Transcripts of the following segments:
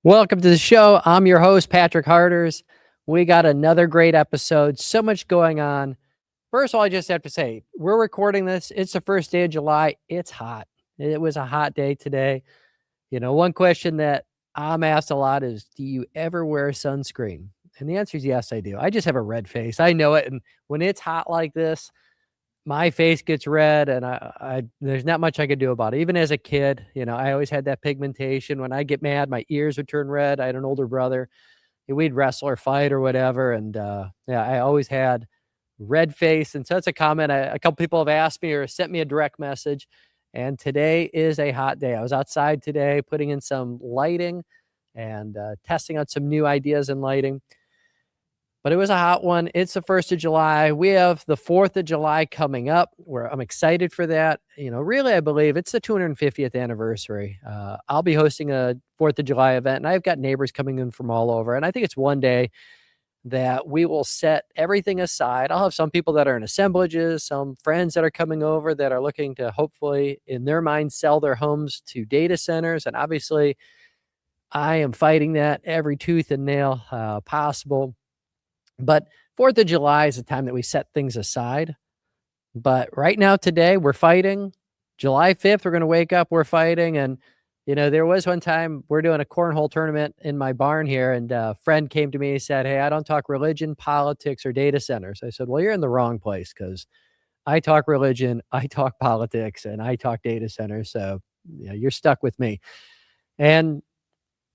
Welcome to the show. I'm your host, Patrick Harders. We got another great episode. So much going on. First of all, I just have to say, we're recording this. It's the first day of July. It's hot. It was a hot day today. One question that I'm asked a lot is, do you ever wear sunscreen? And the answer is yes, I do. I just have a red face. I know it. And when it's hot like this, my face gets red and I there's not much I could do about it. Even as a kid, I always had that pigmentation. When I get mad, my ears would turn red. I had an older brother. We'd wrestle or fight or whatever. And yeah, I always had red face. And so it's a comment a couple people have asked me or sent me a direct message. And today is a hot day. I was outside today putting in some lighting and testing out some new ideas in lighting. But it was a hot one. It's the 1st of July. We have the 4th of July coming up, where I'm excited for that. Really, I believe it's the 250th anniversary. I'll be hosting a 4th of July event, and I've got neighbors coming in from all over. And I think it's one day that we will set everything aside. I'll have some people that are in assemblages, some friends that are coming over that are looking to hopefully, in their mind, sell their homes to data centers. And obviously, I am fighting that every tooth and nail possible. But 4th of July is the time that we set things aside. But right now, today, we're fighting. July 5th, we're going to wake up, we're fighting. And, there was one time we're doing a cornhole tournament in my barn here, and a friend came to me and said, "Hey, I don't talk religion, politics, or data centers." I said, "Well, you're in the wrong place, because I talk religion, I talk politics, and I talk data centers. So, you're stuck with me." And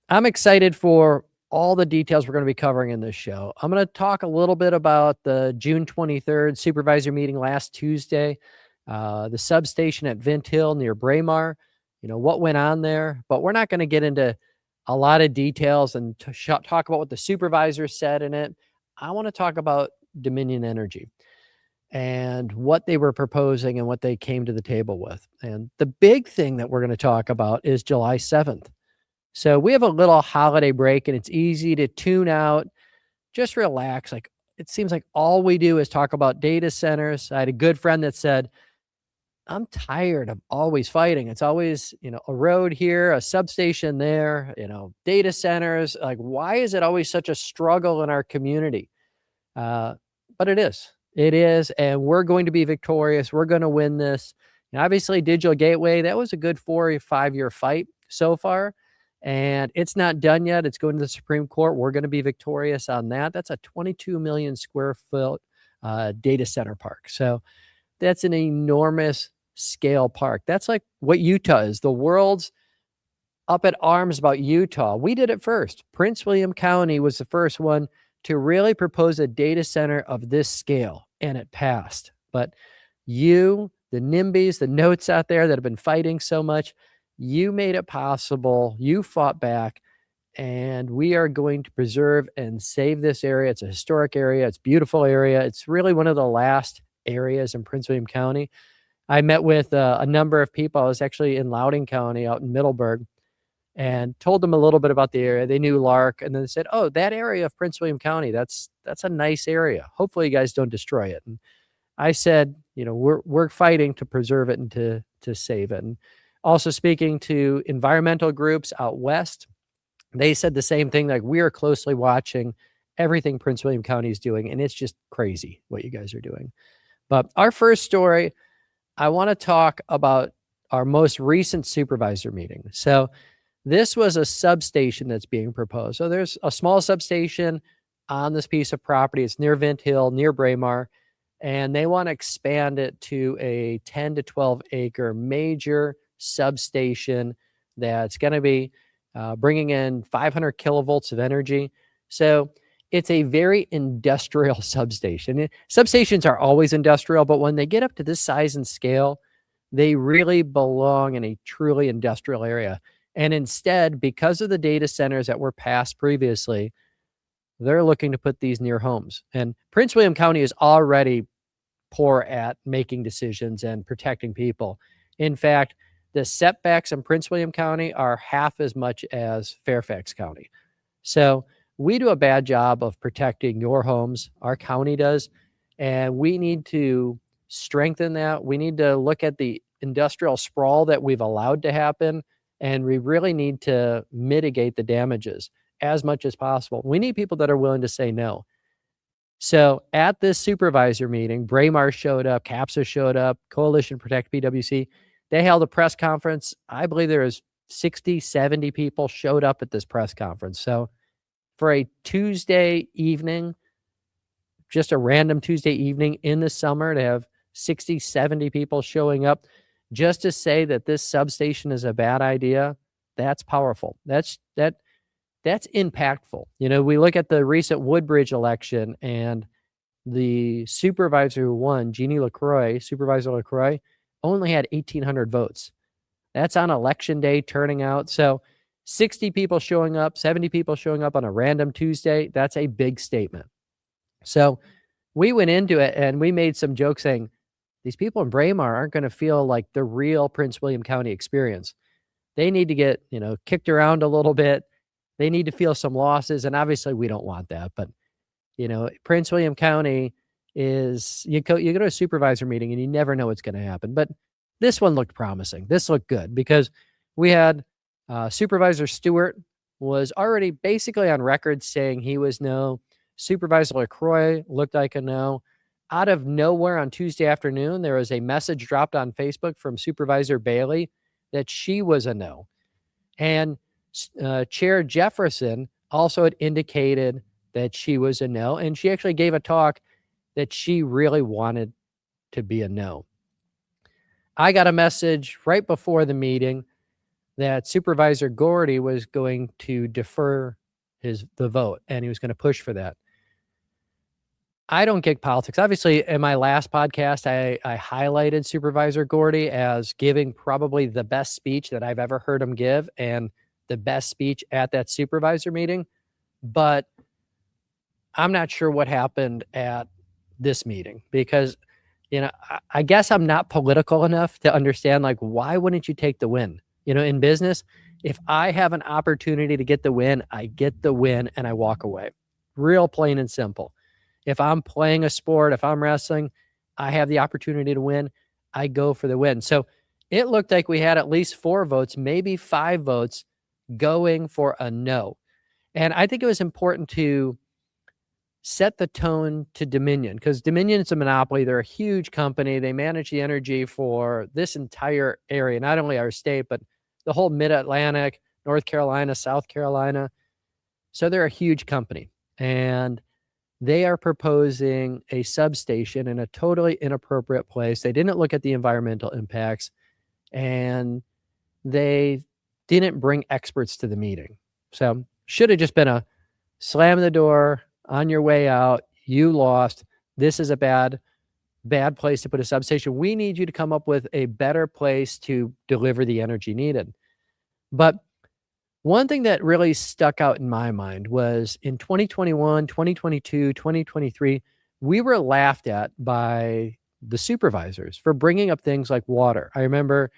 I'm excited for all the details we're going to be covering in this show. I'm going to talk a little bit about the June 23rd supervisor meeting last Tuesday, the substation at Vint Hill near Braemar, what went on there. But we're not going to get into a lot of details and talk about what the supervisors said in it. I want to talk about Dominion Energy and what they were proposing and what they came to the table with. And the big thing that we're going to talk about is July 7th. So we have a little holiday break, and it's easy to tune out, just relax. Like, it seems like all we do is talk about data centers. I had a good friend that said, "I'm tired of always fighting. It's always, a road here, a substation there, data centers. Like, why is it always such a struggle in our community?" But it is. It is, and we're going to be victorious. We're going to win this. Obviously, Digital Gateway, that was a good 4 or 5 year fight so far. And it's not done yet. It's going to the Supreme Court. We're going to be victorious on that. That's a 22 million square foot data center park. So that's an enormous scale park. That's like what Utah is. The world's up at arms about Utah. We did it first. Prince William County was the first one to really propose a data center of this scale, and it passed. But you, the NIMBYs, the notes out there that have been fighting so much, you made it possible. You fought back, and we are going to preserve and save this area. It's a historic area. It's a beautiful area. It's really one of the last areas in Prince William County. I met with a number of people. I was actually in Loudoun County out in Middleburg and told them a little bit about the area. They knew Lark, and then they said, "Oh, that area of Prince William County, that's a nice area. Hopefully you guys don't destroy it." And I said, we're fighting to preserve it and to save it. And also speaking to environmental groups out west, they said the same thing. Like, we are closely watching everything Prince William County is doing, and it's just crazy what you guys are doing. But our first story, I want to talk about our most recent supervisor meeting. So this was a substation that's being proposed. So there's a small substation on this piece of property. It's near Vint Hill, near Braemar, and they want to expand it to a 10 to 12 acre major substation that's going to be bringing in 500 kilovolts of energy. So it's a very industrial substation. Substations are always industrial, but when they get up to this size and scale, they really belong in a truly industrial area. And instead, because of the data centers that were passed previously, they're looking to put these near homes. And Prince William County is already poor at making decisions and protecting people. In fact, the setbacks in Prince William County are half as much as Fairfax County. So we do a bad job of protecting your homes. Our county does. And we need to strengthen that. We need to look at the industrial sprawl that we've allowed to happen And we really need to mitigate the damages as much as possible. We need people that are willing to say no. So at this supervisor meeting, Braemar showed up, CAPSA showed up, Coalition Protect PWC. They held a press conference. I believe there was 60, 70 people showed up at this press conference. So for a Tuesday evening, just a random Tuesday evening in the summer, to have 60, 70 people showing up just to say that this substation is a bad idea, that's powerful. That's impactful. You know, we look at the recent Woodbridge election, and the supervisor who won, Supervisor LaCroix, only had 1,800 votes. That's on election day turning out. So 60 people showing up, 70 people showing up on a random Tuesday, that's a big statement. So we went into it and we made some jokes saying, these people in Braemar aren't going to feel like the real Prince William County experience. They need to get, kicked around a little bit. They need to feel some losses. And obviously we don't want that, but Prince William County is, you go to a supervisor meeting and you never know what's going to happen. But this one looked promising. This looked good because we had Supervisor Stewart was already basically on record saying he was no. Supervisor LaCroix looked like a no. Out of nowhere on Tuesday afternoon, there was a message dropped on Facebook from Supervisor Bailey that she was a no. And Chair Jefferson also had indicated that she was a no. And she actually gave a talk that she really wanted to be a no. I got a message right before the meeting that Supervisor Gordy was going to defer the vote, and he was going to push for that. I don't get politics. Obviously, in my last podcast, I highlighted Supervisor Gordy as giving probably the best speech that I've ever heard him give, and the best speech at that supervisor meeting. But I'm not sure what happened at this meeting because, I guess I'm not political enough to understand, like, why wouldn't you take the win? In business, if I have an opportunity to get the win, I get the win and I walk away. Real plain and simple. If I'm playing a sport, if I'm wrestling, I have the opportunity to win, I go for the win. So it looked like we had at least 4 votes, maybe 5 votes going for a no. And I think it was important to set the tone to Dominion, because Dominion is a monopoly. They're a huge company. They manage the energy for this entire area, not only our state, but the whole Mid-Atlantic, North Carolina, South Carolina. So they're a huge company. And they are proposing a substation in a totally inappropriate place. They didn't look at the environmental impacts, and they didn't bring experts to the meeting. So should have just been a slam the door on your way out. You lost. This is a bad place to put a substation. We need you to come up with a better place to deliver the energy needed. But one thing that really stuck out in my mind was in 2021, 2022, 2023, we were laughed at by the supervisors for bringing up things like water. I remember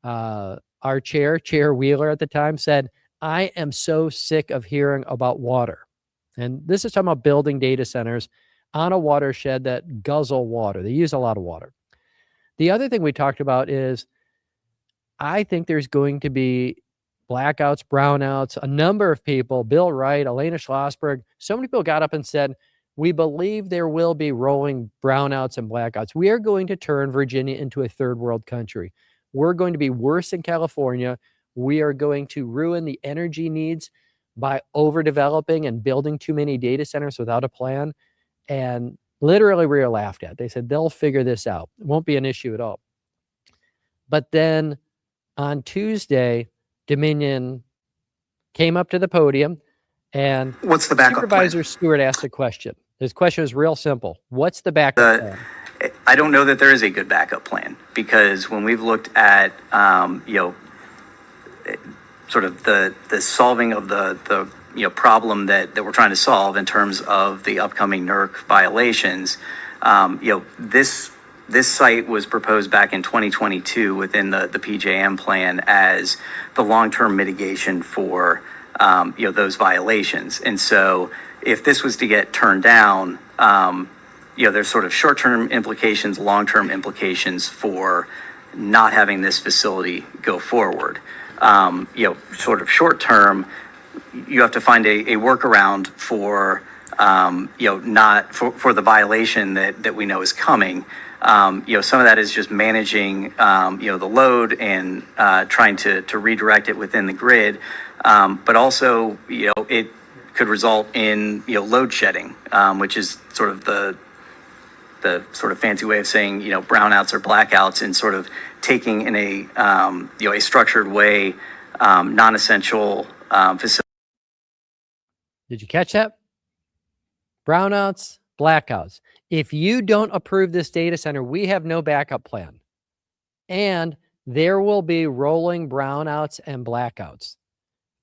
our Chair Wheeler at the time said, I am so sick of hearing about water. And this is talking about building data centers on a watershed that guzzle water. They use a lot of water. The other thing we talked about is I think there's going to be blackouts, brownouts, a number of people, Bill Wright, Elena Schlossberg, so many people got up and said, we believe there will be rolling brownouts and blackouts. We are going to turn Virginia into a third world country. We're going to be worse than California. We are going to ruin the energy needs by overdeveloping and building too many data centers without a plan. And literally we were laughed at. They said, they'll figure this out. It won't be an issue at all. But then on Tuesday, Dominion came up to the podium, and what's the backup Supervisor plan? Stewart asked a question. His question was real simple. What's the backup plan? I don't know that there is a good backup plan, because when we've looked at, sort of the solving of the problem that we're trying to solve in terms of the upcoming NERC violations, this site was proposed back in 2022 within the PJM plan as the long-term mitigation for those violations. And so if this was to get turned down, there's sort of short-term implications, long-term implications for not having this facility go forward. sort of short term, you have to find a workaround for, not for the violation that we know is coming. Some of that is just managing, the load and trying to redirect it within the grid. But also, it could result in, load shedding, which is sort of the sort of fancy way of saying, brownouts or blackouts, and sort of taking in a structured way, non-essential facilities. Did you catch that? Brownouts, blackouts. If you don't approve this data center, we have no backup plan. And there will be rolling brownouts and blackouts.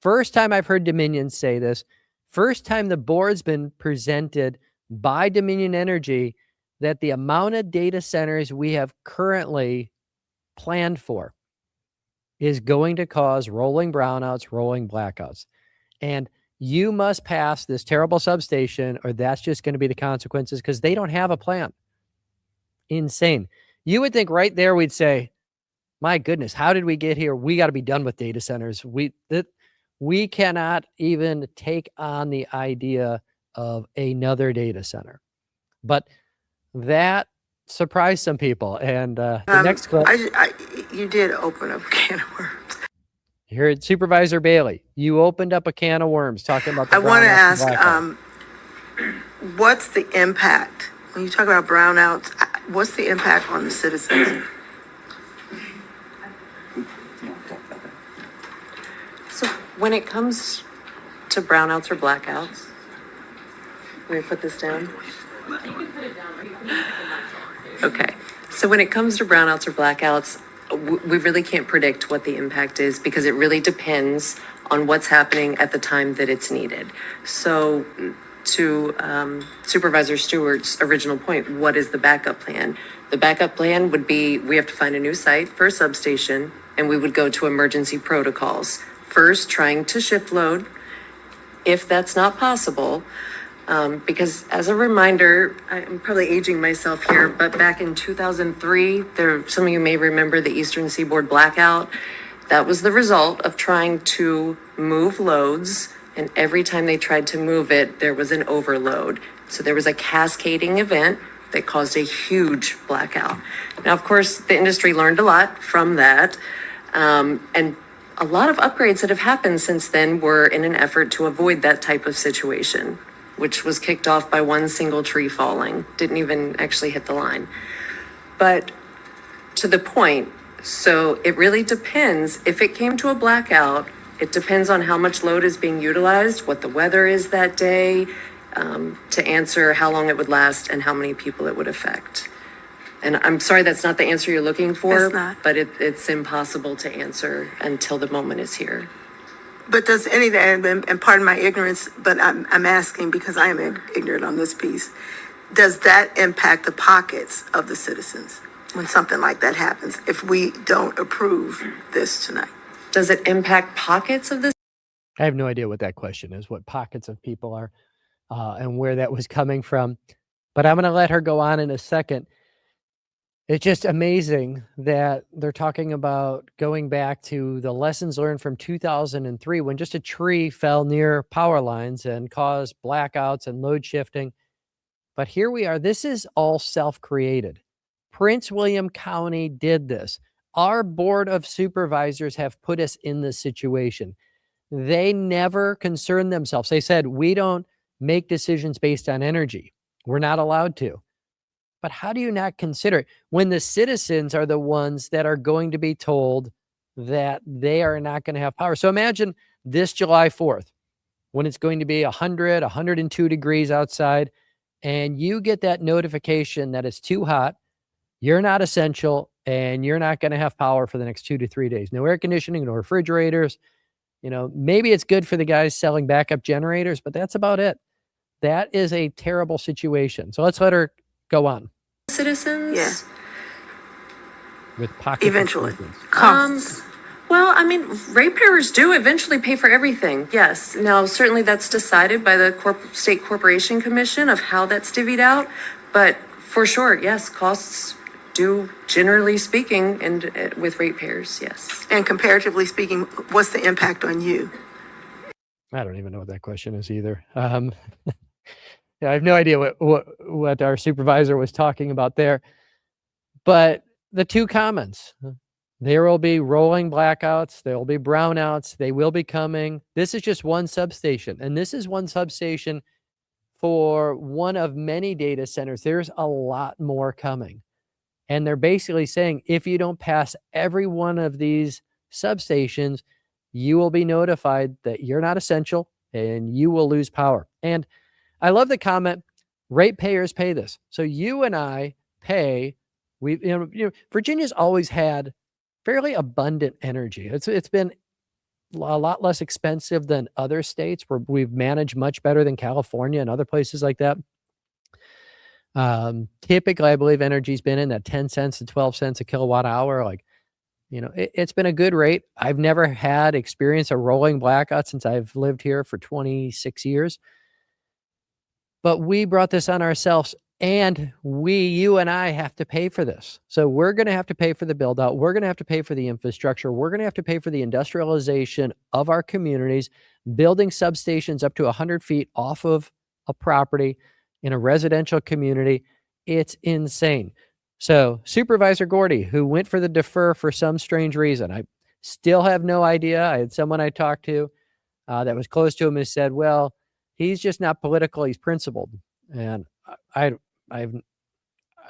First time I've heard Dominion say this. First time the board's been presented by Dominion Energy that the amount of data centers we have currently planned for is going to cause rolling brownouts, rolling blackouts. And you must pass this terrible substation, or that's just going to be the consequences, because they don't have a plan. Insane. You would think right there we'd say, my goodness, how did we get here? We got to be done with data centers. We cannot even take on the idea of another data center. But that surprised some people. And the next clip. You did open up a can of worms. Here at Supervisor Bailey, you opened up a can of worms talking about the I want to ask, blackout. what's the impact when you talk about brownouts? What's the impact on the citizens? So when it comes to brownouts or blackouts, let me put this down. Okay, so when it comes to brownouts or blackouts, we really can't predict what the impact is, because it really depends on what's happening at the time that it's needed. So to Supervisor Stewart's original point, what is the backup plan? The backup plan would be, we have to find a new site for a substation, and we would go to emergency protocols. First, trying to shift load. If that's not possible, because as a reminder, I'm probably aging myself here, but back in 2003, some of you may remember the Eastern Seaboard blackout. That was the result of trying to move loads, and every time they tried to move it, there was an overload. So there was a cascading event that caused a huge blackout. Now, of course, the industry learned a lot from that, and a lot of upgrades that have happened since then were in an effort to avoid that type of situation, which was kicked off by one single tree falling. Didn't even actually hit the line. But to the point, so it really depends. If it came to a blackout, it depends on how much load is being utilized, what the weather is that day, to answer how long it would last and how many people it would affect. And I'm sorry, that's not the answer you're looking for, It's not. but it's impossible to answer until the moment is here. But does any of that, and pardon my ignorance, but I'm asking because I am ignorant on this piece, does that impact the pockets of the citizens when something like that happens, if we don't approve this tonight? Does it impact pockets of this? I have no idea what that question is, what pockets of people are, and where that was coming from. But I'm going to let her go on in a second. It's just amazing that they're talking about going back to the lessons learned from 2003, when just a tree fell near power lines and caused blackouts and load shifting. But here we are. This is all self-created. Prince William County did this. Our Board of Supervisors have put us in this situation. They never concerned themselves. They said, we don't make decisions based on energy. We're not allowed to. But how do you not consider it when the citizens are the ones that are going to be told that they are not going to have power? So imagine this July 4th, when it's going to be 100, 102 degrees outside, and you get that notification that it's too hot, you're not essential, and you're not going to have power for the next 2 to 3 days. No air conditioning, no refrigerators. Maybe it's good for the guys selling backup generators, but that's about it. That is a terrible situation. So let's let her go on. Citizens? Yeah. With pockets of Eventually. citizens. Costs. Well, I mean, ratepayers do eventually pay for everything. Yes. Now, certainly that's decided by the State Corporation Commission of how that's divvied out. But for sure, yes, costs do, generally speaking, and with ratepayers, yes. And comparatively speaking, what's the impact on you? I don't even know what that question is either. Yeah, I have no idea what our supervisor was talking about there. But the two comments, there will be rolling blackouts, there will be brownouts, they will be coming. This is just one substation, and this is one substation for one of many data centers. There's a lot more coming. And they're basically saying, if you don't pass every one of these substations, you will be notified that you're not essential and you will lose power. And I love the comment, ratepayers pay this. So you and I pay, Virginia's always had fairly abundant energy. It's been a lot less expensive than other states where we've managed much better than California and other places like that. Typically, I believe energy's been in that 10 cents to 12 cents a kilowatt hour. Like, it's been a good rate. I've never had experience a rolling blackout since I've lived here for 26 years. But we brought this on ourselves, and you and I have to pay for this. So we're going to have to pay for the build out. We're going to have to pay for the infrastructure. We're going to have to pay for the industrialization of our communities, building substations up to 100 feet off of a property in a residential community. It's insane. So Supervisor Gordy, who went for the defer for some strange reason, I still have no idea. I had someone I talked to that was close to him and said, well, he's just not political. He's principled. And I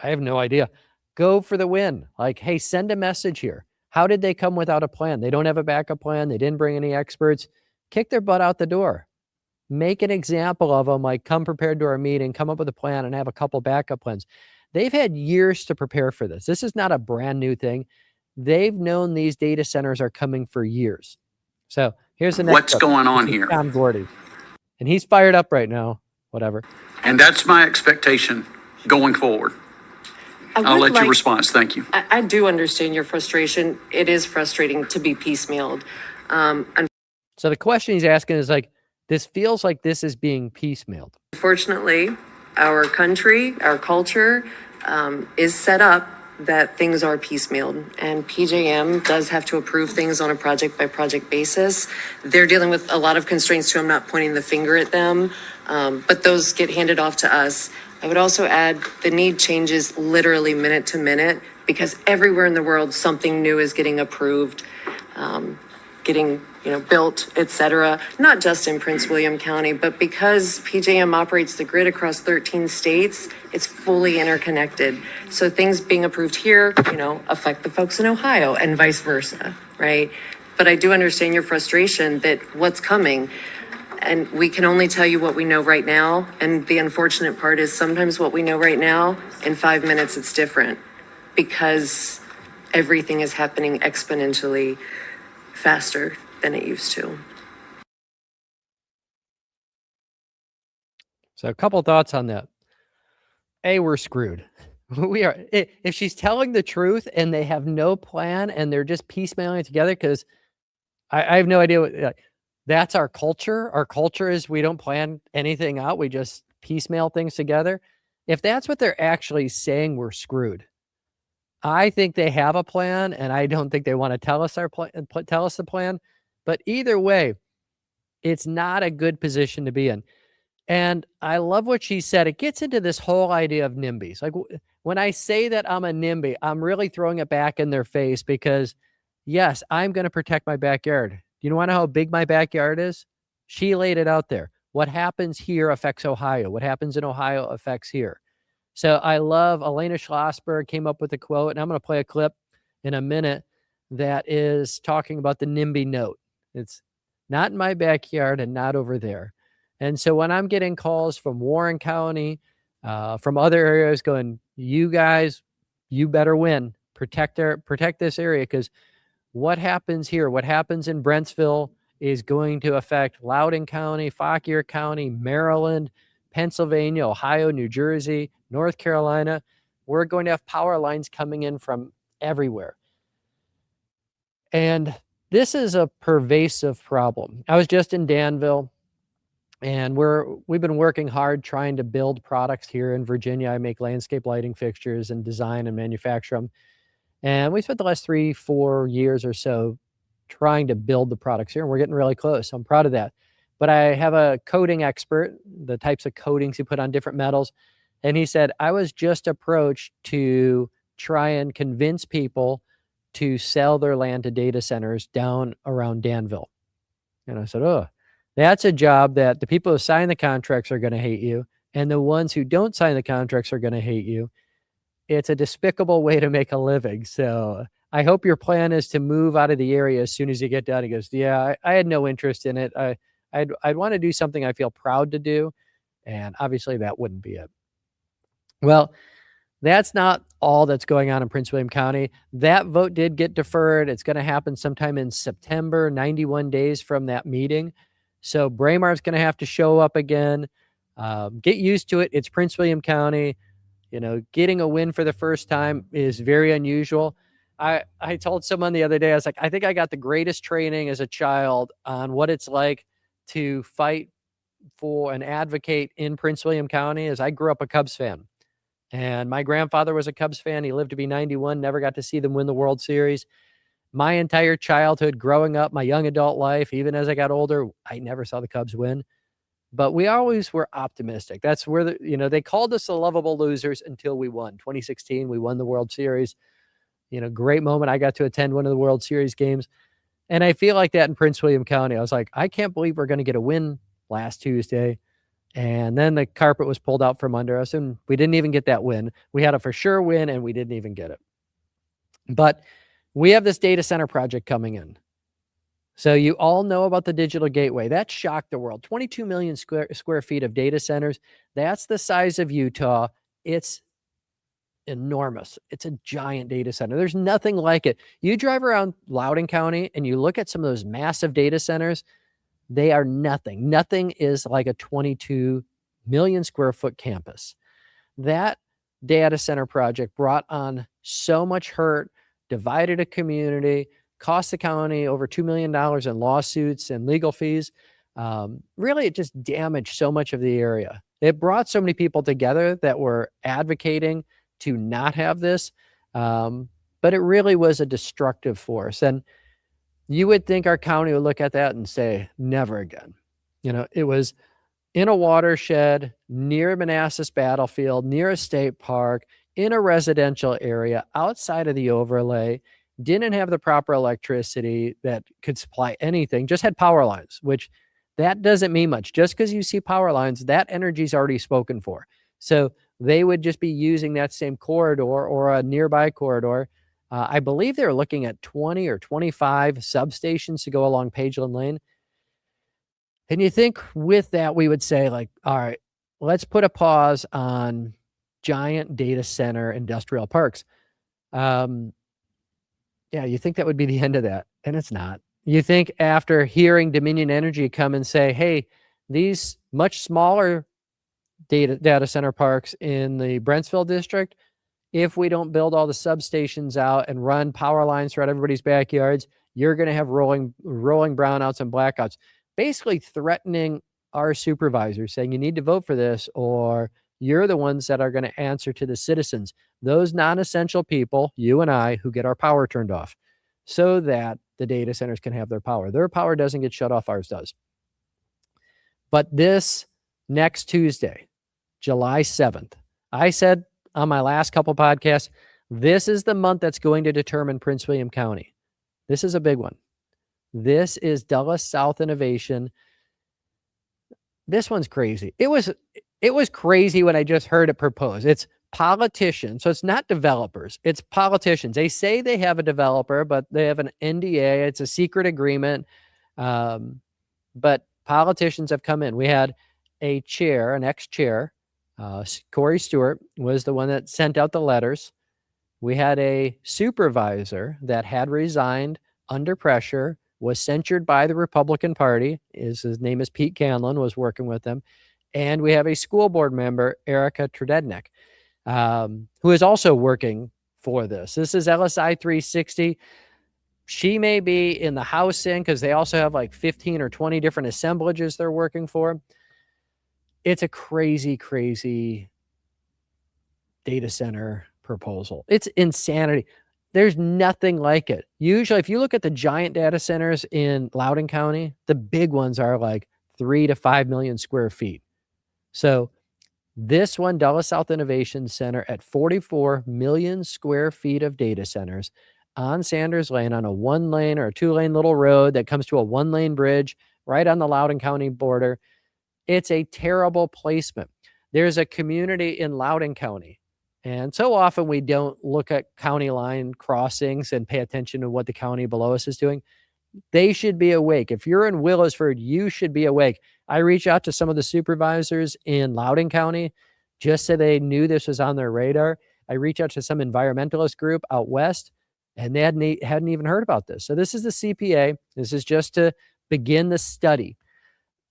have no idea. Go for the win. Like, hey, send a message here. How did they come without a plan? They don't have a backup plan. They didn't bring any experts. Kick their butt out the door. Make an example of them, like come prepared to our meeting, come up with a plan and have a couple backup plans. They've had years to prepare for this. This is not a brand new thing. They've known these data centers are coming for years. So here's the next. What's going on here? Tom Gordy. And he's fired up right now. Whatever. And that's my expectation going forward. I'll let you respond. Thank you. I do understand your frustration. It is frustrating to be piecemealed. So the question he's asking is like, this feels like this is being piecemealed. Unfortunately, our country, our culture is set up that things are piecemealed, and PJM does have to approve things on a project by project basis. They're dealing with a lot of constraints too. I'm not pointing the finger at them, but those get handed off to us. I would also add the need changes literally minute to minute because everywhere in the world something new is getting approved, getting built, etc. Not just in Prince William County, but because PJM operates the grid across 13 states, it's fully interconnected. So things being approved here, affect the folks in Ohio and vice versa, right? But I do understand your frustration that what's coming, and we can only tell you what we know right now. And the unfortunate part is sometimes what we know right now, in 5 minutes, it's different because everything is happening exponentially faster than it used to. So a couple thoughts on that. A, we're screwed. We are. If she's telling the truth and they have no plan and they're just piecemealing it together, because I have no idea what, that's our culture. Our culture is we don't plan anything out. We just piecemeal things together. If that's what they're actually saying, we're screwed. I think they have a plan, and I don't think they want to tell us the plan. But either way, it's not a good position to be in. And I love what she said. It gets into this whole idea of NIMBYs. Like when I say that I'm a NIMBY, I'm really throwing it back in their face because, yes, I'm going to protect my backyard. You want to know how big my backyard is? She laid it out there. What happens here affects Ohio. What happens in Ohio affects here. So I love Elena Schlossberg came up with a quote, and I'm going to play a clip in a minute that is talking about the NIMBY note. It's not in my backyard and not over there. And so when I'm getting calls from Warren County, from other areas going, you guys, you better win, protect this area, because what happens here, what happens in Brentsville is going to affect Loudoun County, Fauquier County, Maryland, Pennsylvania, Ohio, New Jersey, North Carolina. We're going to have power lines coming in from everywhere. And this is a pervasive problem. I was just in Danville. And we've been working hard trying to build products here in Virginia. I make landscape lighting fixtures and design and manufacture them. And we spent the last 3-4 years or so trying to build the products here, and we're getting really close. I'm proud of that. But I have a coating expert, the types of coatings you put on different metals. And he said, I was just approached to try and convince people to sell their land to data centers down around Danville. And I said, oh, that's a job that the people who sign the contracts are going to hate you, and the ones who don't sign the contracts are going to hate you. It's a despicable way to make a living. So I hope your plan is to move out of the area as soon as you get done. He goes, yeah, I had no interest in it. I'd want to do something I feel proud to do. And obviously that wouldn't be it. Well, that's not all that's going on in Prince William County. That vote did get deferred. It's going to happen sometime in September, 91 days from that meeting. So Braemar's going to have to show up again. Get used to it. It's Prince William County. You know, getting a win for the first time is very unusual. I told someone the other day, I was like, I think I got the greatest training as a child on what it's like to fight for and advocate in Prince William County, as I grew up a Cubs fan. And my grandfather was a Cubs fan. He lived to be 91, never got to see them win the World Series. My entire childhood, growing up, my young adult life, even as I got older, I never saw the Cubs win. But we always were optimistic. That's where, they called us the lovable losers until we won. 2016, we won the World Series. Great moment. I got to attend one of the World Series games. And I feel like that in Prince William County. I was like, I can't believe we're going to get a win last Tuesday. And then the carpet was pulled out from under us, and we didn't even get that win. We had a for sure win, and we didn't even get it. But we have this data center project coming in. So you all know about the digital gateway. That shocked the world. 22 million square feet of data centers. That's the size of Utah. It's enormous. It's a giant data center. There's nothing like it. You drive around Loudoun County and you look at some of those massive data centers, they are nothing. Nothing is like a 22 million square foot campus. That data center project brought on so much hurt, divided a community, cost the county over $2 million in lawsuits and legal fees. Really, it just damaged so much of the area. It brought so many people together that were advocating to not have this, but it really was a destructive force. And you would think our county would look at that and say, never again. It was in a watershed, near Manassas Battlefield, near a state park, in a residential area, outside of the overlay, didn't have the proper electricity that could supply anything, just had power lines, which that doesn't mean much. Just because you see power lines, that energy is already spoken for. So they would just be using that same corridor or a nearby corridor. I believe they're looking at 20 or 25 substations to go along Pageland Lane. And you think with that, we would say, like, all right, let's put a pause on giant data center industrial parks. Yeah, you think that would be the end of that, and it's not. You think after hearing Dominion Energy come and say, hey, these much smaller data center parks in the Brentsville district, if we don't build all the substations out and run power lines throughout everybody's backyards, you're going to have rolling brownouts and blackouts, basically threatening our supervisors, saying you need to vote for this, or you're the ones that are going to answer to the citizens, those non-essential people, you and I, who get our power turned off, so that the data centers can have their power. Their power doesn't get shut off, ours does. But this next Tuesday, July 7th, I said on my last couple podcasts, this is the month that's going to determine Prince William County. This is a big one. This is Dulles South Innovation. This one's crazy. It was crazy when I just heard it proposed. It's politicians. So it's not developers. It's politicians. They say they have a developer, but they have an NDA. It's a secret agreement. But politicians have come in. We had a chair, an ex-chair, Corey Stewart was the one that sent out the letters. We had a supervisor that had resigned under pressure, was censured by the Republican Party. His name is Pete Canlon, was working with them. And we have a school board member, Erica Tredednick, who is also working for this. This is LSI 360. She may be in the House because they also have like 15 or 20 different assemblages they're working for. it's a crazy, crazy data center proposal. It's insanity. There's nothing like it. Usually, if you look at the giant data centers in Loudoun County, the big ones are like 3 to 5 million square feet. So this one, Dulles South Innovation Center, at 44 million square feet of data centers on Sanders Lane, on a 1-lane or a 2-lane little road that comes to a 1-lane bridge right on the Loudoun County border. It's a terrible placement. There's a community in Loudoun County, and so often we don't look at county line crossings and pay attention to what the county below us is doing. They should be awake. If you're in Willisford, you should be awake. I reached out to some of the supervisors in Loudoun County just so they knew this was on their radar. I reached out to some environmentalist group out west, and they hadn't even heard about this. So this is the CPA. This is just to begin the study.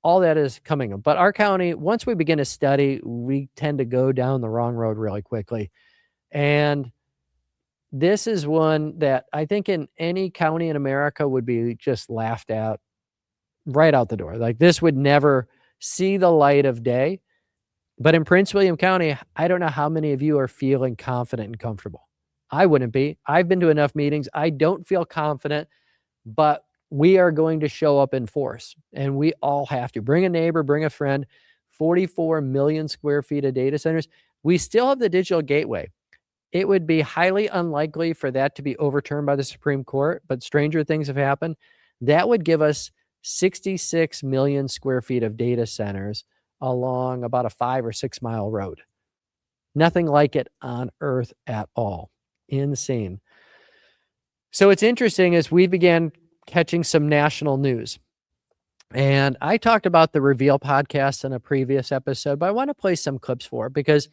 All that is coming up. But our county, once we begin a study, we tend to go down the wrong road really quickly. And this is one that I think in any county in America would be just laughed at right out the door. Like, this would never see the light of day. But in Prince William County, I don't know how many of you are feeling confident and comfortable. I wouldn't be. I've been to enough meetings. I don't feel confident, but we are going to show up in force, and we all have to. Bring a neighbor, bring a friend. 44 million square feet of data centers. We still have the digital gateway. It would be highly unlikely for that to be overturned by the Supreme Court, but stranger things have happened. That would give us 66 million square feet of data centers along about a 5 or 6 mile road. Nothing like it on earth at all. Insane. So it's interesting as we began catching some national news. And I talked about the Reveal podcast in a previous episode, but I want to play some clips for it because,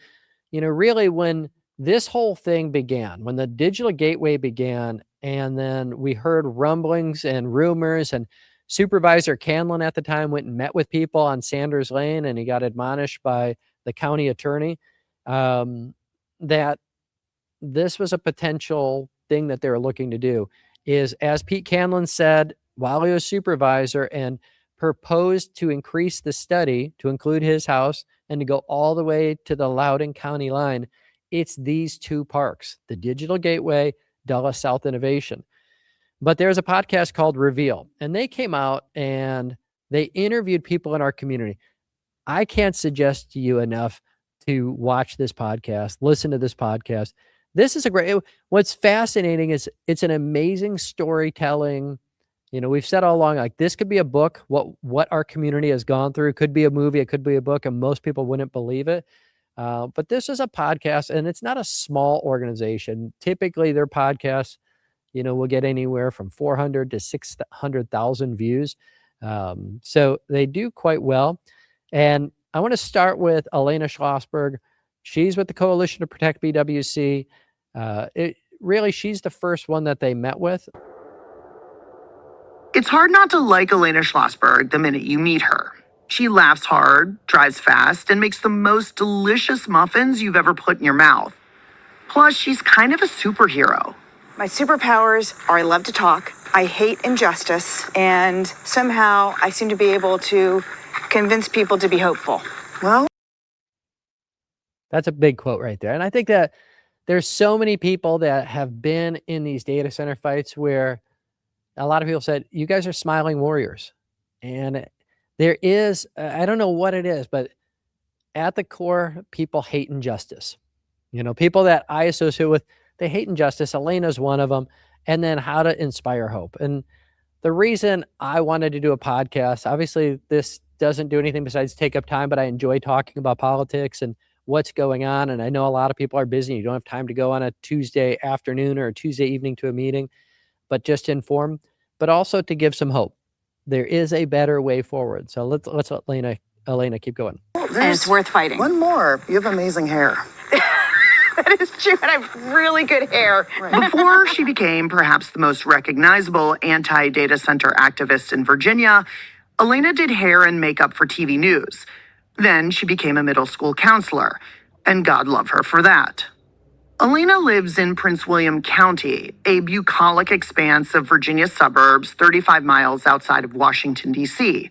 really when this whole thing began, when the digital gateway began, and then we heard rumblings and rumors, and Supervisor Canlin at the time went and met with people on Sanders Lane, and he got admonished by the county attorney that this was a potential thing that they were looking to do. Is, as Pete Canlin said while he was supervisor, and proposed to increase the study to include his house and to go all the way to the Loudoun County line, it's these two parks, the Digital Gateway, Dulles South Innovation. But there's a podcast called Reveal, and they came out and they interviewed people in our community. I can't suggest to you enough to watch this podcast, listen to this podcast. This is what's fascinating is it's an amazing storytelling. We've said all along, like, this could be a book, what our community has gone through. It could be a movie, it could be a book, and most people wouldn't believe it. But this is a podcast, and it's not a small organization. Typically, their podcasts, will get anywhere from 400 to 600,000 views. So they do quite well. And I want to start with Elena Schlossberg. She's with the Coalition to Protect PWC. She's the first one that they met with. It's hard not to like Elena Schlossberg the minute you meet her. She laughs hard, drives fast, and makes the most delicious muffins you've ever put in your mouth. Plus, she's kind of a superhero. My superpowers are I love to talk, I hate injustice, and somehow I seem to be able to convince people to be hopeful. Well, that's a big quote right there. And I think that there's so many people that have been in these data center fights where a lot of people said, you guys are smiling warriors. And there is, I don't know what it is, but at the core, people hate injustice. People that I associate with, they hate injustice. Elena's one of them. And then how to inspire hope. And the reason I wanted to do a podcast, obviously this doesn't do anything besides take up time, but I enjoy talking about politics and what's going on. And I know a lot of people are busy. You don't have time to go on a Tuesday afternoon or a Tuesday evening to a meeting, but just to inform, but also to give some hope. There is a better way forward. So let's let Elena keep going. And it's worth fighting. One more. You have amazing hair. That is true, and I have really good hair. Before she became perhaps the most recognizable anti-data center activist in Virginia, Elena did hair and makeup for TV news. Then she became a middle school counselor, and God love her for that. Elena lives in Prince William County, a bucolic expanse of Virginia suburbs 35 miles outside of Washington, D.C.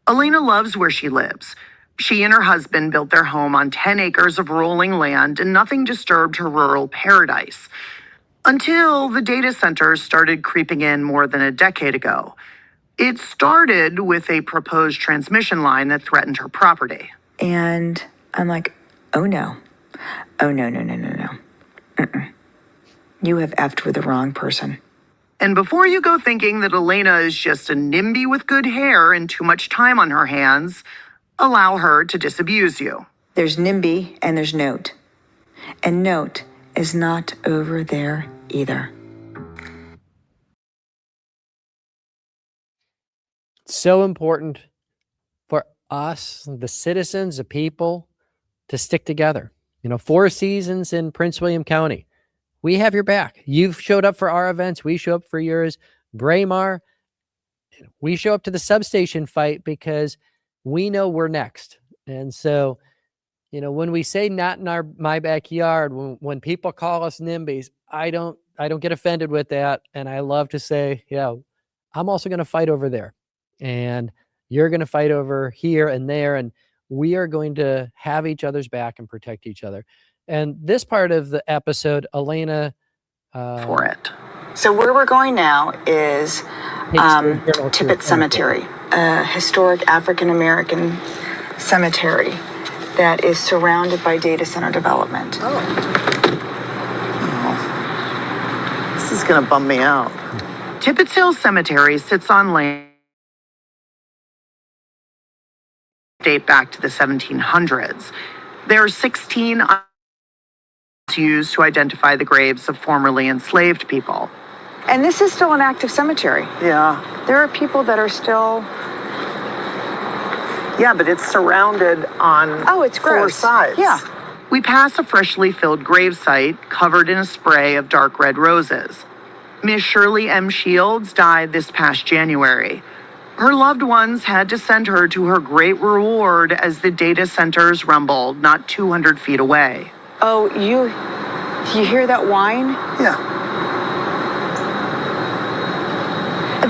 Elena loves where she lives, She and her husband built their home on 10 acres of rolling land, and nothing disturbed her rural paradise. Until the data centers started creeping in more than a decade ago. It started with a proposed transmission line that threatened her property. And I'm like, oh no. Oh no, no, no, no, no. Mm-mm. You have effed with the wrong person. And before you go thinking that Elena is just a NIMBY with good hair and too much time on her hands, allow her to disabuse you. There's NIMBY and there's Note. And Note is not over there either. So important for us, the citizens, the people, to stick together. 4 seasons in Prince William County. We have your back. You've showed up for our events. We show up for yours. Braemar, we show up to the substation fight because we know we're next. And so, when we say not in my backyard, when people call us NIMBYs, I don't get offended with that. And I love to say, I'm also going to fight over there. And you're going to fight over here and there. And we are going to have each other's back and protect each other. And this part of the episode, Elena... for it. So where we're going now is Tippett Cemetery, a historic African-American cemetery that is surrounded by data center development. Oh. This is going to bum me out. Tippett Hill Cemetery sits on land date back to the 1700s. There are 16 used to identify the graves of formerly enslaved people. And this is still an active cemetery. Yeah. There are people that are still... Yeah, but it's surrounded on it's 4 gross. sides. Yeah. We pass a freshly filled gravesite covered in a spray of dark red roses. Miss Shirley M. Shields died this past January. Her loved ones had to send her to her great reward as the data centers rumbled not 200 feet away. Oh, you hear that whine? Yeah.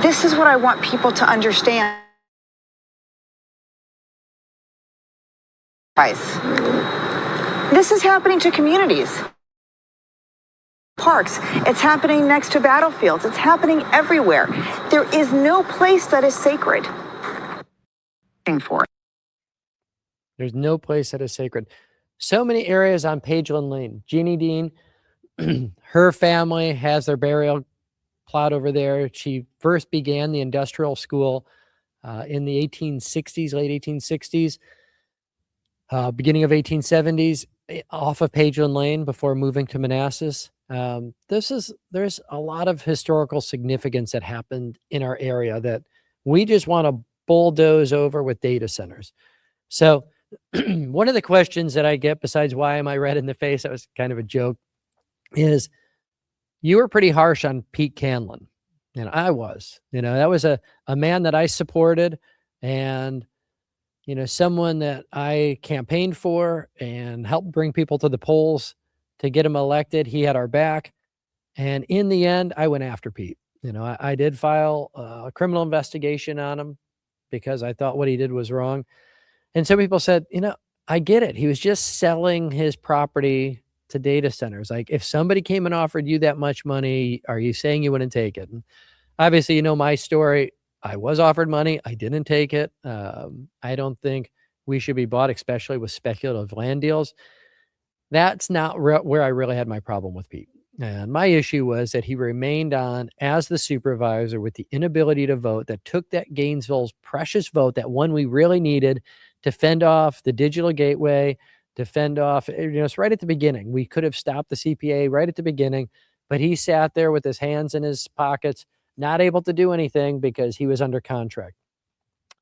This is what I want people to understand. This is happening to communities. Parks. It's happening next to battlefields. It's happening everywhere. There is no place that is sacred. For it. There's no place that is sacred. So many areas on Pageland Lane. Jeannie Dean, her family has their burial plot over there. She first began the industrial school in the 1860s, late 1860s, beginning of 1870s, off of Pageland Lane before moving to Manassas. There's a lot of historical significance that happened in our area that we just want to bulldoze over with data centers. So one of the questions that I get, besides why am I red in the face, that was kind of a joke, is you were pretty harsh on Pete Canlon. And I was, that was a man that I supported and, someone that I campaigned for and helped bring people to the polls to get him elected. He had our back. And in the end, I went after Pete. I did file a criminal investigation on him because I thought what he did was wrong. And some people said, I get it. He was just selling his property to data centers. Like, if somebody came and offered you that much money, are you saying you wouldn't take it? And obviously, my story. I was offered money. I didn't take it. I don't think we should be bought, especially with speculative land deals. That's not where I really had my problem with Pete. And my issue was that he remained on as the supervisor with the inability to vote, that took that Gainesville's precious vote, that one we really needed to fend off the digital gateway, to fend off, it's right at the beginning. We could have stopped the CPA right at the beginning, but he sat there with his hands in his pockets, not able to do anything because he was under contract.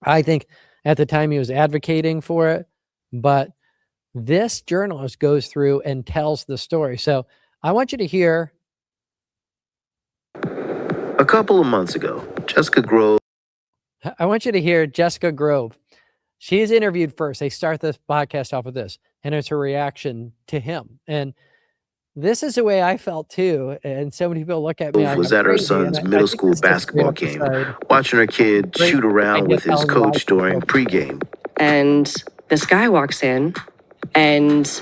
I think at the time he was advocating for it, but this journalist goes through and tells the story. So I want you to hear. A couple of months ago, Jessica Grove. I want you to hear Jessica Grove. She is interviewed first. They start this podcast off with this, and it's her reaction to him. And this is the way I felt too. And so many people look at me. Was at her son's middle school basketball game, watching her kid shoot around with his coach during pregame. And this guy walks in, and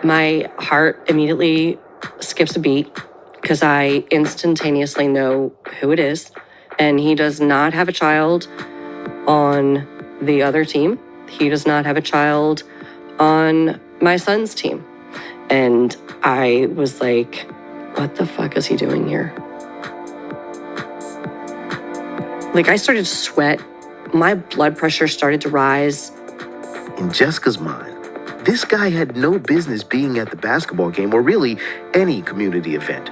my heart immediately skips a beat because I instantaneously know who it is. And he does not have a child on the other team. He does not have a child on my son's team. And I was like, what the fuck is he doing here? Like, I started to sweat. My blood pressure started to rise. In Jessica's mind, this guy had no business being at the basketball game or really any community event.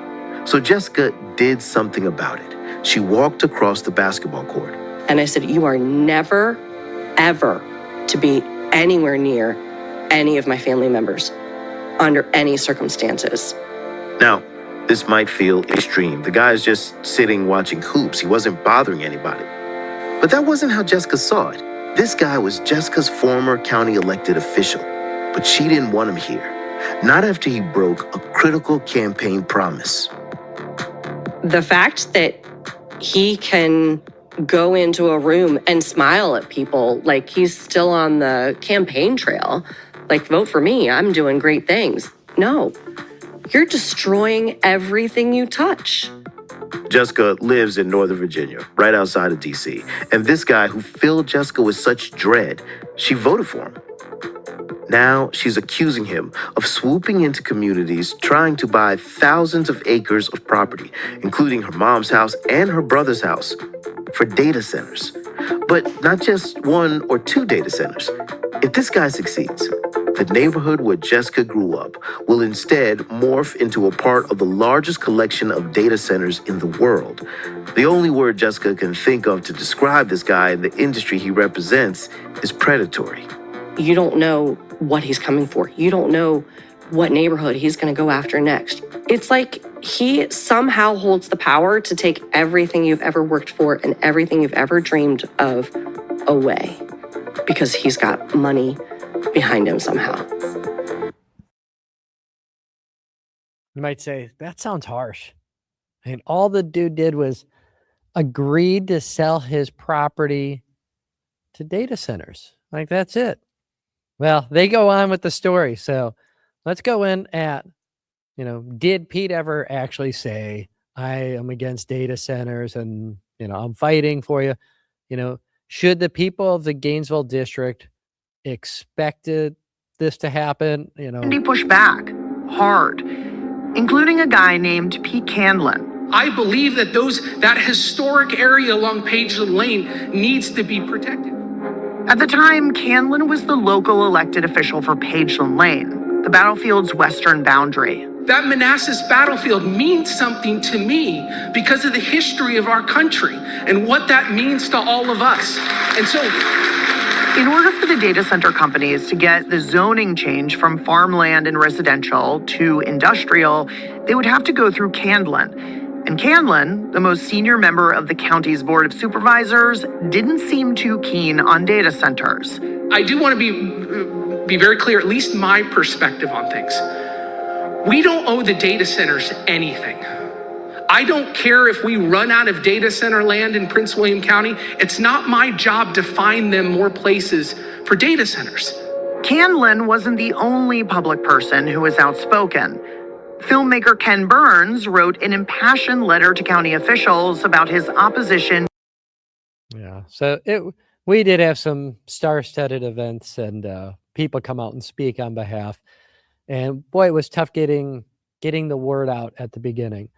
So Jessica did something about it. She walked across the basketball court. And I said, you are never, ever to be anywhere near any of my family members under any circumstances. Now, this might feel extreme. The guy's just sitting watching hoops. He wasn't bothering anybody. But that wasn't how Jessica saw it. This guy was Jessica's former county elected official, but she didn't want him here. Not after he broke a critical campaign promise. The fact that he can go into a room and smile at people like he's still on the campaign trail, like, vote for me, I'm doing great things. No, you're destroying everything you touch. Jessica lives in Northern Virginia, right outside of D.C. And this guy who filled Jessica with such dread, she voted for him. Now she's accusing him of swooping into communities, trying to buy thousands of acres of property, including her mom's house and her brother's house, for data centers. But not just one or two data centers. If this guy succeeds, the neighborhood where Jessica grew up will instead morph into a part of the largest collection of data centers in the world. The only word Jessica can think of to describe this guy and the industry he represents is predatory. You don't know what he's coming for. You don't know what neighborhood he's going to go after next. It's like he somehow holds the power to take everything you've ever worked for and everything you've ever dreamed of away because he's got money behind him somehow. You might say, that sounds harsh. And all the dude did was agreed to sell his property to data centers. Like, that's it. Well, they go on with the story. So let's go in at, did Pete ever actually say, I am against data centers and, I'm fighting for you? Should the people of the Gainesville district expected this to happen? Nimby pushed back hard, including a guy named Pete Candlin. I believe that that historic area along Pageland Lane needs to be protected. At the time, Candlin was the local elected official for Pageland Lane, the battlefield's western boundary. That Manassas battlefield means something to me because of the history of our country and what that means to all of us. And so, in order for the data center companies to get the zoning change from farmland and residential to industrial, they would have to go through Candlin. And Candlin, the most senior member of the county's board of supervisors, didn't seem too keen on data centers. I do want to be very clear, at least my perspective on things. We don't owe the data centers anything. I don't care if we run out of data center land in Prince William County. It's not my job to find them more places for data centers. Candlin wasn't the only public person who was outspoken. Filmmaker Ken Burns wrote an impassioned letter to county officials about his opposition. Yeah, so we did have some star-studded events and people come out and speak on behalf. And boy, it was tough getting the word out at the beginning.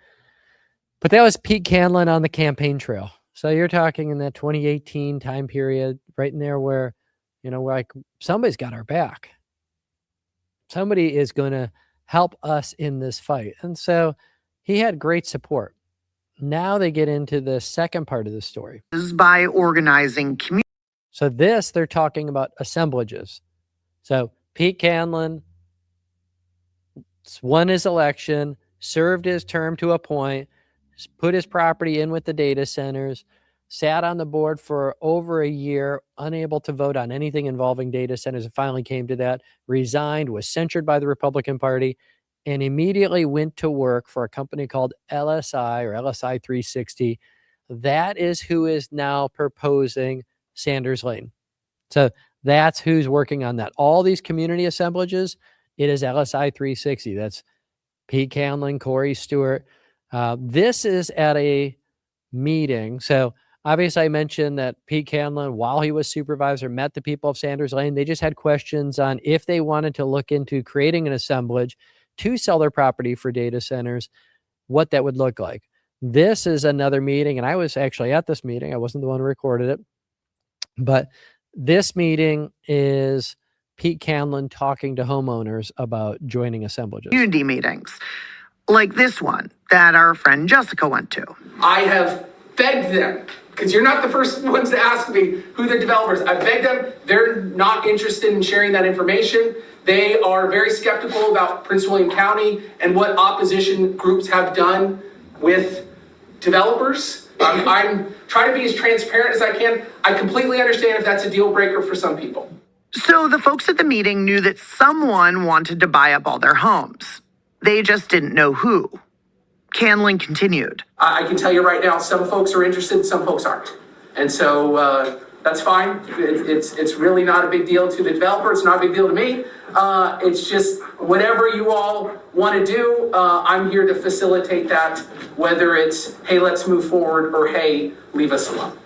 But that was Pete Candlin on the campaign trail. So you're talking in that 2018 time period, right in there where, like somebody's got our back. Somebody is going to help us in this fight. And so he had great support. Now they get into the second part of the story. By organizing community. So they're talking about assemblages. So Pete Candlin won his election, served his term to a point, put his property in with the data centers, sat on the board for over a year, unable to vote on anything involving data centers, and finally came to that, resigned, was censured by the Republican Party, and immediately went to work for a company called LSI or LSI 360. That is who is now proposing Sanders Lane. So That's who's working on that. All these community assemblages, it is LSI 360. That's Pete Canlin, Corey Stewart. This is at a meeting. So obviously I mentioned that Pete Canlin, while he was supervisor, met the people of Sanders Lane. They just had questions on if they wanted to look into creating an assemblage to sell their property for data centers, what that would look like. This is another meeting, and I was actually at this meeting. I wasn't the one who recorded it, but this meeting is Pete Canlin talking to homeowners about joining assemblages. Community meetings, like this one that our friend Jessica went to. I have begged them, because you're not the first ones to ask me who the developers. I begged them. They're not interested in sharing that information. They are very skeptical about Prince William County and what opposition groups have done with developers. I'm trying to be as transparent as I can. I completely understand if that's a deal breaker for some people. So the folks at the meeting knew that someone wanted to buy up all their homes. They just didn't know who. Canlin continued. I can tell you right now, some folks are interested, some folks aren't. And so that's fine. It's really not a big deal to the developer. It's not a big deal to me. It's just whatever you all want to do, I'm here to facilitate that, whether it's, hey, let's move forward, or hey, leave us alone.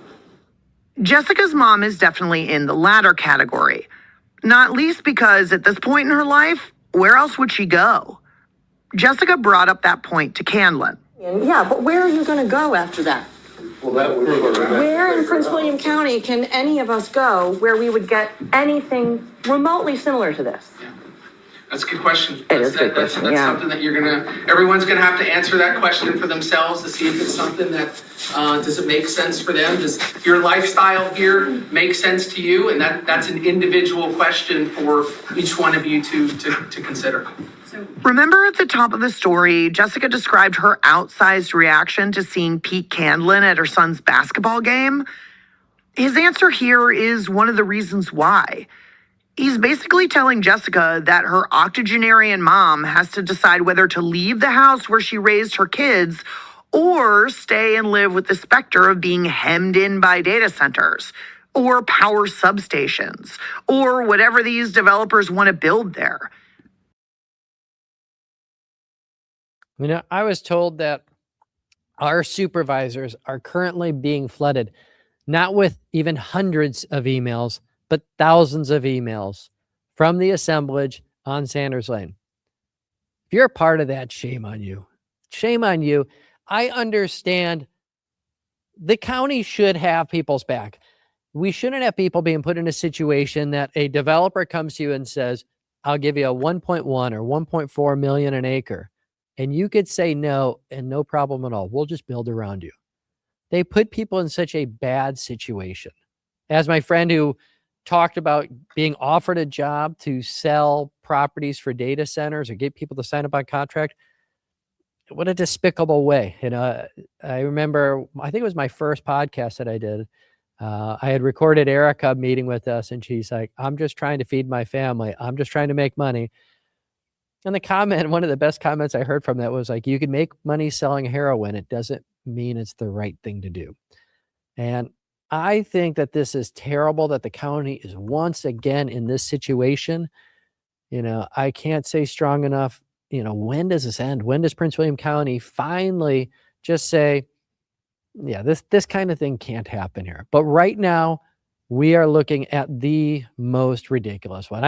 Jessica's mom is definitely in the latter category, not least because at this point in her life, where else would she go? Jessica brought up that point to Canlin. Yeah, but where are you going to go after that? Where in Prince William County can any of us go where we would get anything remotely similar to this? That's a good question. It is a good question, That's yeah. something that everyone's gonna have to answer that question for themselves to see if it's something that, does it make sense for them? Does your lifestyle here make sense to you? And that's an individual question for each one of you to consider. Remember at the top of the story, Jessica described her outsized reaction to seeing Pete Canlin at her son's basketball game? His answer here is one of the reasons why. He's basically telling Jessica that her octogenarian mom has to decide whether to leave the house where she raised her kids or stay and live with the specter of being hemmed in by data centers or power substations or whatever these developers want to build there. You know, I was told that our supervisors are currently being flooded, not with even hundreds of emails, but thousands of emails from the assemblage on Sanders Lane. If you're a part of that, shame on you. Shame on you. I understand the county should have people's back. We shouldn't have people being put in a situation that a developer comes to you and says, I'll give you a 1.1 or 1.4 million an acre. And you could say no, and no problem at all. We'll just build around you. They put people in such a bad situation. As my friend who talked about being offered a job to sell properties for data centers or get people to sign up on contract, what a despicable way. You know, I remember, I think it was my first podcast that I did. I had recorded Erica meeting with us, and she's like, I'm just trying to feed my family. I'm just trying to make money. And the comment, one of the best comments I heard from that was like, you can make money selling heroin. It doesn't mean it's the right thing to do. And I think that this is terrible that the county is once again in this situation. You know, I can't say strong enough, you know, when does this end? When does Prince William County finally just say, yeah, this kind of thing can't happen here. But right now, we are looking at the most ridiculous one.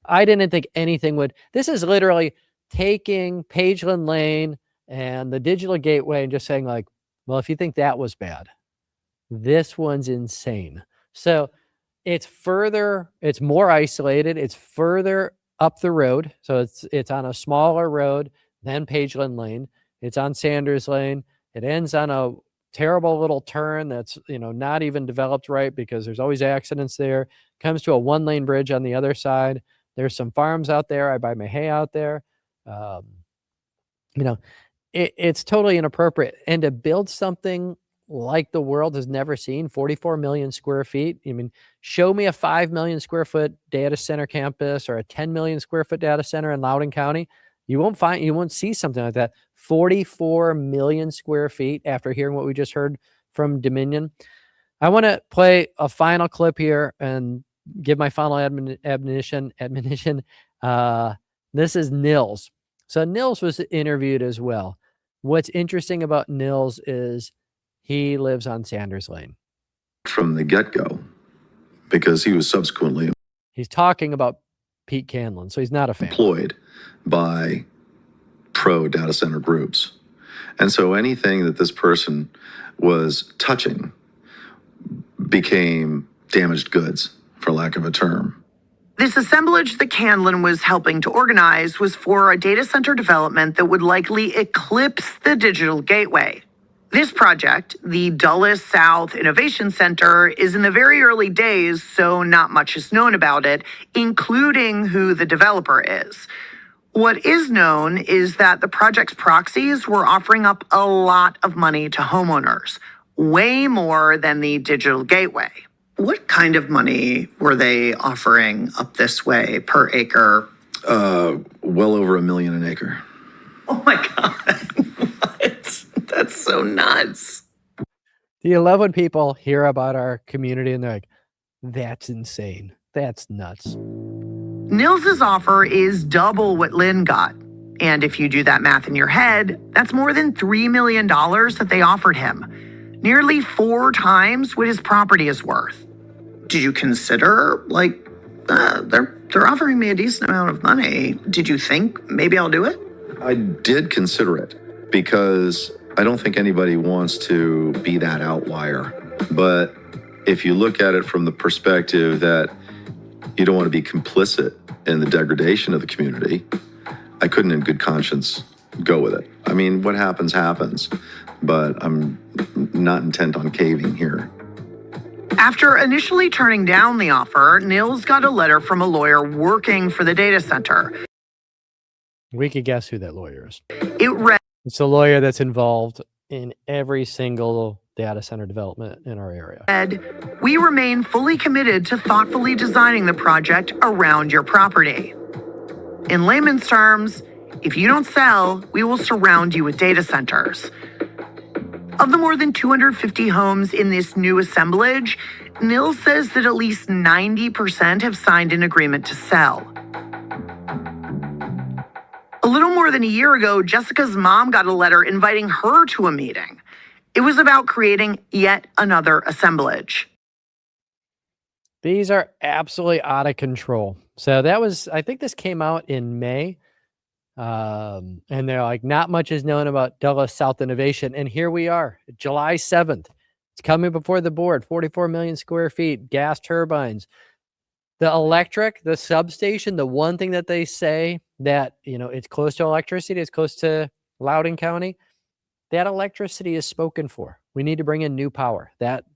I didn't think anything would. This is literally taking Pageland Lane and the digital gateway and just saying like, well, if you think that was bad, this one's insane. So it's more isolated. It's further up the road. So it's on a smaller road than Pageland Lane. It's on Sanders Lane. It ends on a terrible little turn that's, you know, not even developed right because there's always accidents there. Comes to a 1-lane bridge on the other side. There's some farms out there. I buy my hay out there. You know, it's totally inappropriate. And to build something like the world has never seen, 44 million square feet. I mean, show me a 5 million square foot data center campus or a 10 million square foot data center in Loudoun County. You won't see something like that. 44 million square feet after hearing what we just heard from Dominion. I want to play a final clip here, and give my final admonition. This is Nils. So Nils was interviewed as well. What's interesting about Nils is he lives on Sanders Lane. From the get-go, because he was subsequently He's talking about Pete Canlon, so he's not a fan. Employed by pro data center groups. And so anything that this person was touching became damaged goods, for lack of a term. This assemblage that Canlon was helping to organize was for a data center development that would likely eclipse the digital gateway. This project, the Dulles South Innovation Center, is in the very early days, so not much is known about it, including who the developer is. What is known is that the project's proxies were offering up a lot of money to homeowners, way more than the digital gateway. What kind of money were they offering up this way per acre? Well over $1 million an acre. Oh my God. What? That's so nuts. Do you love when people hear about our community and they're like, that's insane. That's nuts. Nils's offer is double what Lynn got. And if you do that math in your head, that's more than $3 million that they offered him. Nearly 4 times what his property is worth. Did you consider, they're offering me a decent amount of money. Did you think maybe I'll do it? I did consider it because I don't think anybody wants to be that outlier. But if you look at it from the perspective that you don't want to be complicit in the degradation of the community, I couldn't in good conscience go with it. I mean, what happens, happens, but I'm not intent on caving here. After initially turning down the offer, Nils got a letter from a lawyer working for the data center. We could guess who that lawyer is. It read, It's a lawyer that's involved in every single data center development in our area. "We remain fully committed to thoughtfully designing the project around your property. In layman's terms, if you don't sell, we will surround you with data centers." Of the more than 250 homes in this new assemblage, Nils says that at least 90% have signed an agreement to sell. A little more than a year ago, Jessica's mom got a letter inviting her to a meeting. It was about creating yet another assemblage. These are absolutely out of control. So that was, I think this came out in May. And they're like, not much is known about Dulles South Innovation. And here we are, July 7th. It's coming before the board, 44 million square feet, gas turbines. The electric, the substation, the one thing that they say that, it's close to electricity, it's close to Loudoun County, that electricity is spoken for. We need to bring in new power.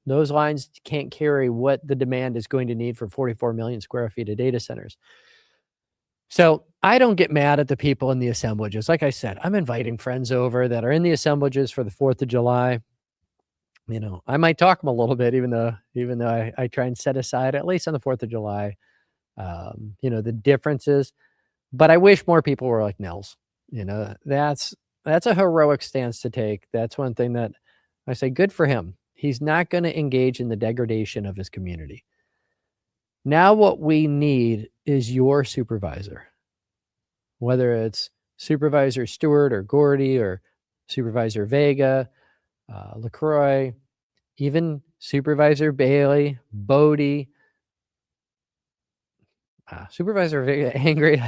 Those lines can't carry what the demand is going to need for 44 million square feet of data centers. So I don't get mad at the people in the assemblages. Like I said, I'm inviting friends over that are in the assemblages for the 4th of July. I might talk them a little bit, even though I try and set aside, at least on the 4th of July, the differences. But I wish more people were like Nils. That's a heroic stance to take. That's one thing that I say, good for him. He's not going to engage in the degradation of his community. Now what we need is your supervisor, whether it's Supervisor Stewart or Gordy or Supervisor Vega, LaCroix, even Supervisor Bailey, Bodie, Supervisor Vega, angry.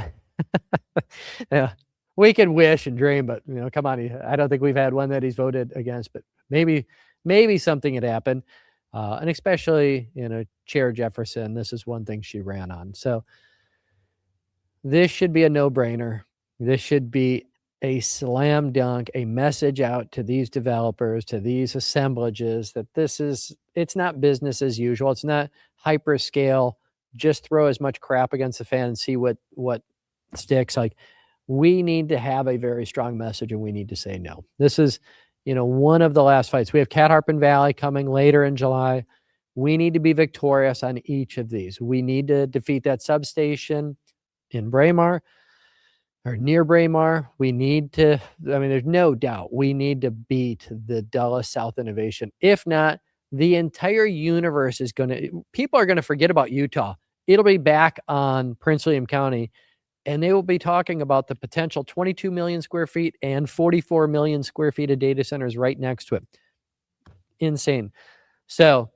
Yeah, we can wish and dream, but come on, I don't think we've had one that he's voted against, but maybe something had happened. And especially, Chair Jefferson, this is one thing she ran on. So this should be a no-brainer. This should be a slam dunk, a message out to these developers, to these assemblages, that it's not business as usual. It's not hyperscale. Just throw as much crap against the fan and see what sticks. Like, we need to have a very strong message, and we need to say no. This is, one of the last fights. We have Cat Harpin Valley coming later in July. We need to be victorious on each of these. We need to defeat that substation in Braemar or near Braemar. We need to, there's no doubt we need to beat the Dulles South Innovation. If not, the entire universe is people are going to forget about Utah it'll be back on Prince William County, and they will be talking about the potential 22 million square feet and 44 million square feet of data centers right next to it. Insane. So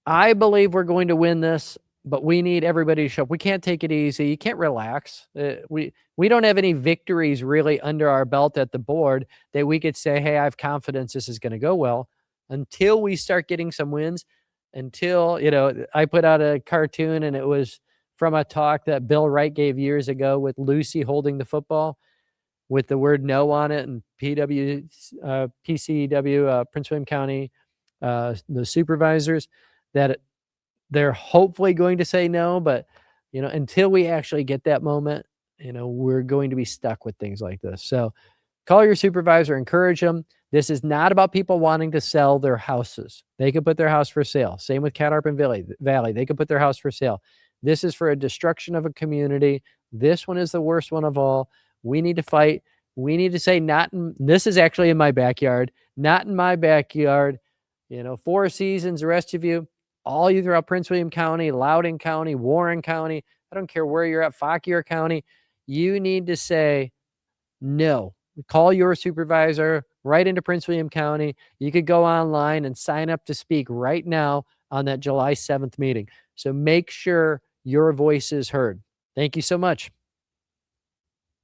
I believe we're going to win this, but we need everybody to show up. We can't take it easy. You can't relax. We don't have any victories really under our belt at the board that we could say, hey, I have confidence this is going to go well, until we start getting some wins. Until, I put out a cartoon, and it was from a talk that Bill Wright gave years ago with Lucy holding the football with the word no on it, and PCW, Prince William County, the supervisors, that they're hopefully going to say no, but until we actually get that moment, we're going to be stuck with things like this. So call your supervisor, encourage them. This is not about people wanting to sell their houses. They could put their house for sale. Same with Catarpin Valley. They could put their house for sale. This is for a destruction of a community. This one is the worst one of all. We need to fight. We need to say, this is actually in my backyard, not in my backyard. Four Seasons, the rest of you, all you throughout Prince William County, Loudoun County, Warren County, I don't care where you're at, Fauquier County, you need to say no. Call your supervisor right into Prince William County. You could go online and sign up to speak right now on that July 7th meeting. So make sure your voice is heard. Thank you so much.